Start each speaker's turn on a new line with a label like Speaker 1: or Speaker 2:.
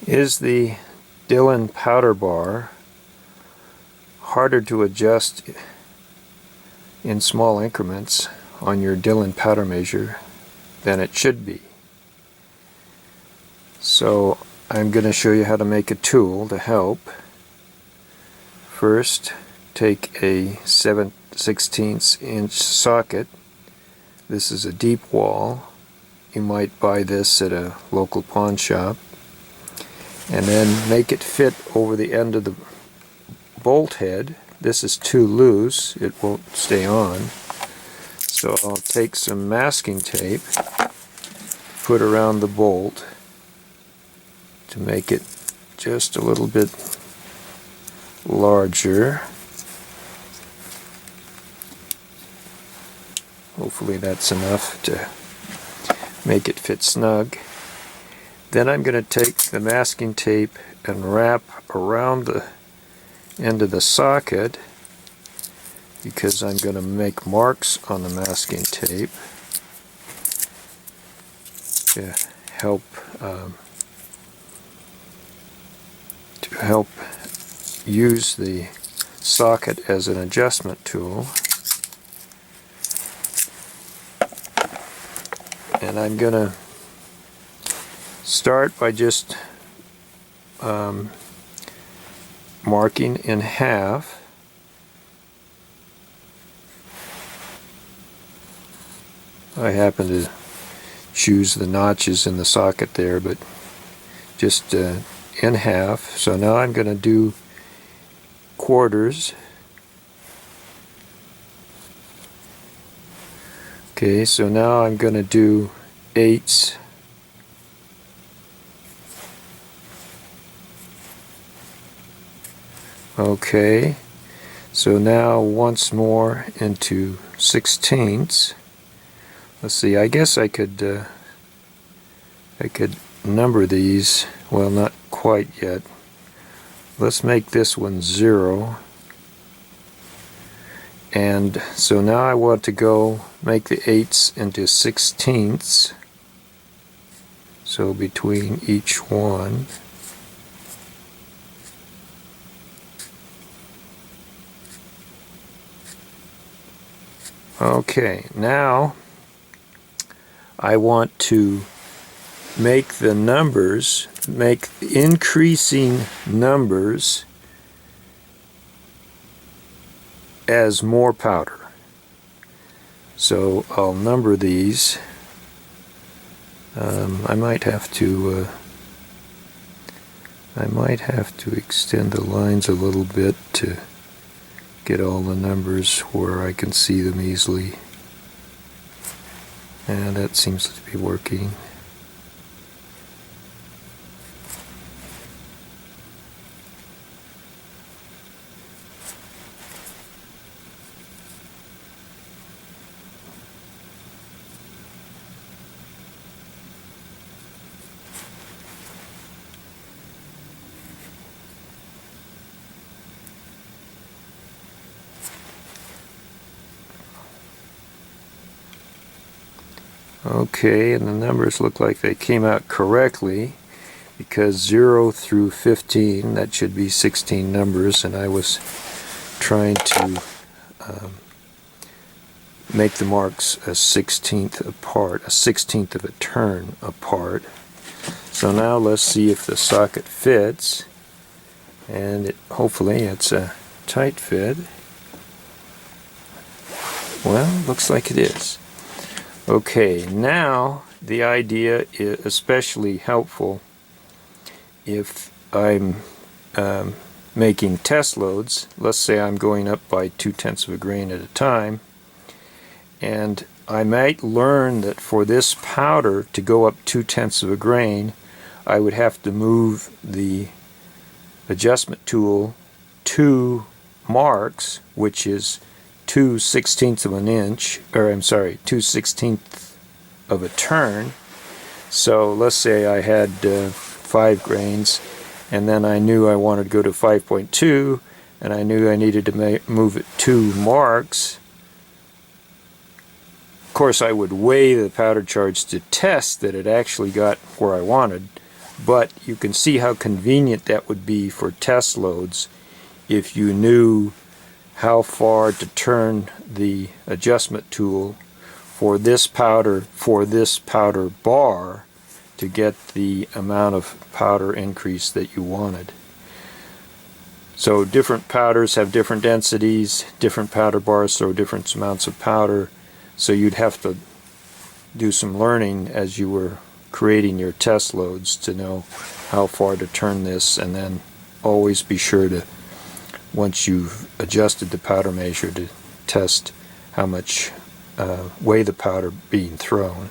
Speaker 1: Is the Dillon Powder Bar harder to adjust in small increments on your Dillon powder measure than it should be? So I'm going to show you how to make a tool to help. First, take a 7/16 inch socket. This is a deep wall. You might buy this at a local pawn shop. And then make it fit over the end of the bolt head. This is too loose, it won't stay on. So I'll take some masking tape, put around the bolt to make it just a little bit larger. Hopefully that's enough to make it fit snug. Then I'm going to take the masking tape and wrap around the end of the socket, because I'm going to make marks on the masking tape to help use the socket as an adjustment tool. And I'm going to start by just marking in half. I happen to choose the notches in the socket there, but just in half. So now I'm going to do quarters. Okay, so now I'm going to do eighths. Okay, so now once more into 16ths. Let's see, I guess I could number these. Well, not quite yet. Let's make this one 0. And so now I want to go make the eighths into 16ths. So between each one. Okay, now I want to make the numbers, make increasing numbers as more powder. So I'll number these. I might have to extend the lines a little bit to get all the numbers where I can see them easily. And that seems to be working. Okay, and the numbers look like they came out correctly, because 0 through 15, that should be 16 numbers, and I was trying to make the marks a 16th apart, a 16th of a turn apart. So now let's see if the socket fits, and hopefully it's a tight fit. Well, looks like it is. Okay, now the idea is especially helpful if I'm making test loads. Let's say I'm going up by 0.2 of a grain at a time, and I might learn that for this powder to go up 0.2 of a grain, I would have to move the adjustment tool 2 marks, which is 2/16 of an inch, or I'm sorry, 2/16 of a turn. So let's say I had 5 grains, and then I knew I wanted to go to 5.2, and I knew I needed to move it 2 marks. Of course, I would weigh the powder charge to test that it actually got where I wanted, But you can see how convenient that would be for test loads if you knew how far to turn the adjustment tool for this powder bar to get the amount of powder increase that you wanted. So different powders have different densities, different powder bars throw different amounts of powder, so you'd have to do some learning as you were creating your test loads to know how far to turn this, and then always be sure to, once you've adjusted the powder measure, to test how much way the powder being thrown.